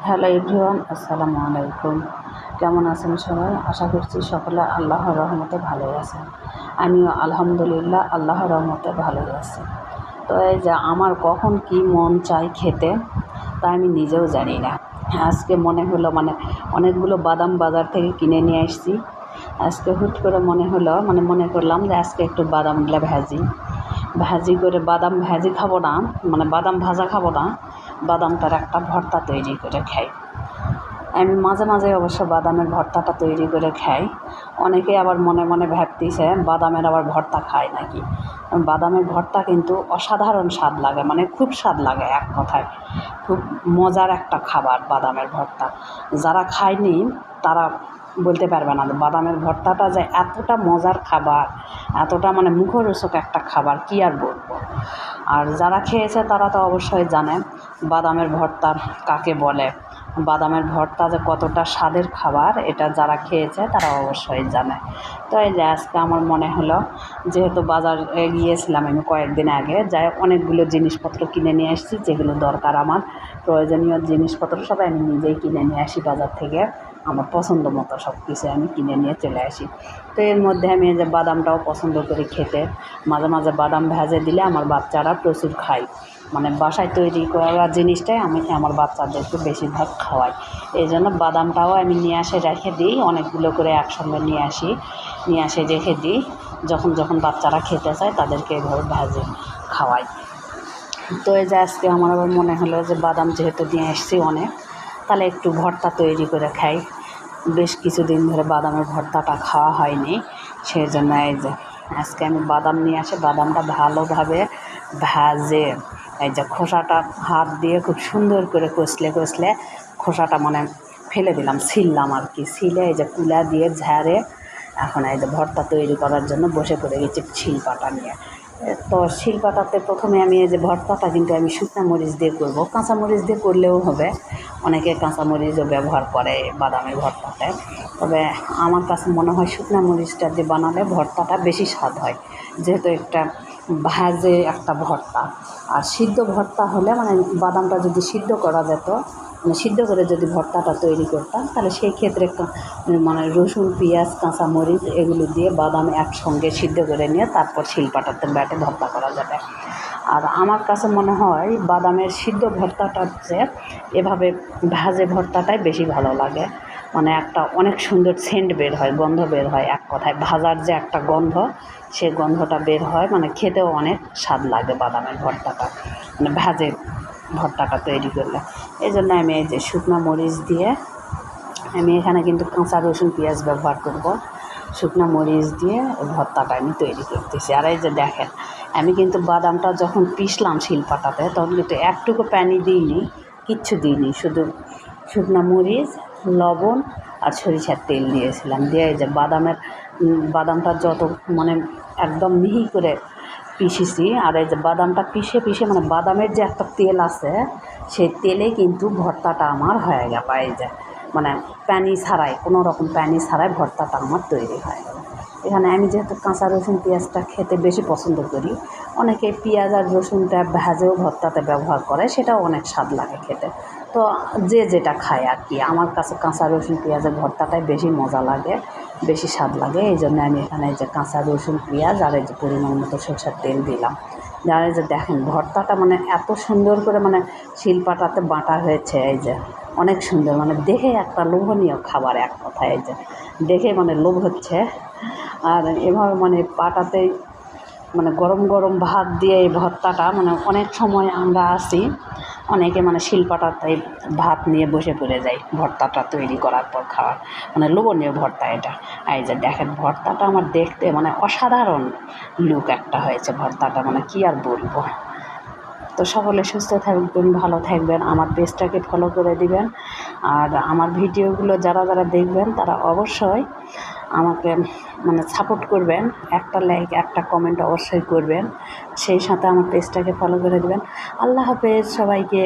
Hello everyone, আসসালামু আলাইকুম। কেমন আছেন সবাই? আশা করছি সকলে আল্লাহর রহমতে ভালোই আছেন। আমিও আলহামদুলিল্লাহ আল্লাহর রহমতে ভালোই আছি। তো এই যে আমার কখন কি মন চাই খেতে, তা আমি নিজেও জানি না। আজকে মনে হলো অনেকগুলো বাদাম বাজার থেকে কিনে নিয়ে আসছি। আজকে হুট করে মনে করলাম যে আজকে একটু বাদামগুলো ভাজি করে বাদাম ভাজি খাবো না, বাদাম ভাজা খাবো না, বাদামটার একটা ভর্তা তৈরি করে খাই। আমি মাঝে মাঝে অবশ্য বাদামের ভর্তাটা তৈরি করে খাই। অনেকে আবার মনে মনে ভাবতেছে বাদামের আবার ভর্তা খায় নাকি। বাদামের ভর্তা কিন্তু অসাধারণ স্বাদ লাগে, খুব স্বাদ লাগে, এক কথায় খুব মজার একটা খাবার বাদামের ভর্তা। যারা খায়নি তারা বলতে পারবে না বাদামের ভর্তাটা যে এতটা মজার খাবার, এতটা মুখরোচক একটা খাবার, কী আর বলবো। আর যারা খেয়েছে তারা তো অবশ্যই জানে বাদামের ভর্তা কাকে বলে, বাদামের ভর্তা যে কতটা স্বাদের খাবার, এটা যারা খেয়েছে তারা অবশ্যই জানে। তো এই যে আজকে আমার মনে হলো, যেহেতু বাজারে গিয়েছিলাম আমি কয়েকদিন আগে, যাই অনেকগুলো জিনিসপত্র কিনে নিয়ে আসছি, যেগুলো দরকার আমার প্রয়োজনীয় জিনিসপত্র সবাই আমি নিজেই কিনে নিয়ে আসি বাজার থেকে। আমার পছন্দ মতো সব কিছু আমি কিনে নিয়ে চলে আসি। তো এর মধ্যে আমি এই যে বাদামটাও পছন্দ করি খেতে। মাঝে মাঝে বাদাম ভেজে দিলে আমার বাচ্চারা প্রচুর খায়। বাসায় তৈরি করা জিনিসটাই আমি আমার বাচ্চাদেরকে বেশিরভাগ খাওয়াই। এই জন্য বাদামটাও আমি নিয়ে আসে রেখে দিই, অনেকগুলো করে একসঙ্গে নিয়ে আসে রেখে দিই। যখন যখন বাচ্চারা খেতে চায় তাদেরকে এভাবে ভেজে খাওয়াই। তো এই যে আজকে আমার আবার মনে হলো যে বাদাম যেহেতু নিয়ে আসছি অনেক, তাহলে একটু ভর্তা তৈরি করে খাই। বেশ কিছুদিন ধরে বাদামের ভর্তাটা খাওয়া হয়নি, সেই জন্য এই যে আজকে আমি বাদাম নিয়ে আসে বাদামটা ভালোভাবে ভাজে, এই যে খোসাটা হাত দিয়ে খুব সুন্দর করে কষলে খোসাটা ফেলে দিলাম, ছিললাম আর কি, ছিলে এই যে কুলা দিয়ে ঝাড়ে এখন এই যে ভর্তা তৈরি করার জন্য বসে পড়ে গেছি শিলপাটা নিয়ে। তো শিলপাটাতে প্রথমে আমি এই যে ভর্তাটা কিন্তু আমি শুকনো মরিচ দিয়ে করবো, কাঁচামরিচ দিয়ে করলেও হবে, অনেকে কাঁচামরিচও ব্যবহার করে বাদামের ভর্তাতে। তবে আমার কাছে মনে হয় শুকনো মরিচটা দিয়ে বানালে ভর্তাটা বেশি স্বাদ হয়, যেহেতু একটা ভাজে একটা ভর্তা। আর সিদ্ধ ভর্তা হলে বাদামটা যদি সিদ্ধ করা যেত, সিদ্ধ করে যদি ভর্তাটা তৈরি করতাম, তাহলে সেই ক্ষেত্রে রসুন, পেঁয়াজ, কাঁচামরিচ এগুলো দিয়ে বাদাম একসঙ্গে সিদ্ধ করে নিয়ে তারপর শিলপাটাতে বেটে ভর্তা করা যাবে। আর আমার কাছে মনে হয় বাদামের সিদ্ধ ভর্তাটার চেয়ে এভাবে ভাজে ভর্তাটাই বেশি ভালো লাগে। একটা অনেক সুন্দর সেন্ট বের হয়, গন্ধ বের হয়, এক কথায় ভাজার যে একটা গন্ধ, সে গন্ধটা বের হয়, খেতেও অনেক স্বাদ লাগে বাদামের ভর্তাটা, ভাজে ভর্তাটা তৈরি করলে। এই জন্য আমি এই যে শুকনো মরিচ দিয়ে, আমি এখানে কিন্তু কাঁচা রসুন পেঁয়াজ ব্যবহার করব, শুকনো মরিচ দিয়ে ভর্তাটা আমি তৈরি করতেছি। আর এই যে দেখেন, আমি কিন্তু বাদামটা যখন পিষলাম শিলপাটাতে তখন কিন্তু একটুকু পানি দিইনি, কিচ্ছু দিইনি, শুধু শুকনো মরিচ, লবণ আর সরিষার তেল দিয়েছিলাম, দিয়ে এই যে বাদামটা যত একদম মিহি করে পিষেছি। আর এই যে বাদামটা পিষে বাদামের যে একটা তেল আছে, সেই তেলে কিন্তু ভর্তাটা আমার হয়ে গেল। এই যে পানি ছাড়াই, কোনো রকম পানি ছাড়াই ভর্তাটা আমার তৈরি হয়ে গেল। এখানে আমি যেহেতু কাঁচা রসুন পেঁয়াজটা খেতে বেশি পছন্দ করি, অনেকে পেঁয়াজ আর রসুনটা ভেজেও ভর্তাতে ব্যবহার করে, সেটাও অনেক স্বাদ লাগে খেতে। তো যে যেটা খায় আর কি, আমার কাছে কাঁচা রসুন পেঁয়াজের ভর্তাটাই বেশি মজা লাগে, বেশি স্বাদ লাগে। এই জন্য আমি এখানে এই যে কাঁচা রসুন পেঁয়াজ আর এই যে পরিমাণ মতো সরষের তেল দিলাম। আর এই যে দেখেন ভর্তাটা এত সুন্দর করে শিলপাটাতে বাটা হয়েছে, এই যে অনেক সুন্দর, দেখে একটা লোভনীয় খাবার, এক কথায় এই যে দেখে লোভ হচ্ছে। আর এভাবে পাটাতে গরম গরম ভাত দিয়ে এই ভর্তাটা অনেক সময় আমরা আসি, অনেকে শিলপাটাতে ভাত নিয়ে বসে পড়ে যায় ভর্তাটা তৈরি করার পর খাওয়ার, লোভনীয় ভর্তা এটা। এই যে দেখেন ভর্তাটা আমার দেখতে অসাধারণ লুক একটা হয়েছে ভর্তাটা, কী আর বলবো। তো সকলে সুস্থ থাকবেন, ভালো থাকবেন, আমার পেজটাকে ফলো করে দিবেন। আর আমার ভিডিওগুলো যারা যারা দেখবেন তারা অবশ্যই আমাকে সাপোর্ট করবেন, একটা লাইক একটা কমেন্ট অবশ্যই করবেন, সেই সাথে আমার পেজটাকে ফলো করে দেবেন। আল্লাহ হাফেজ সবাইকে।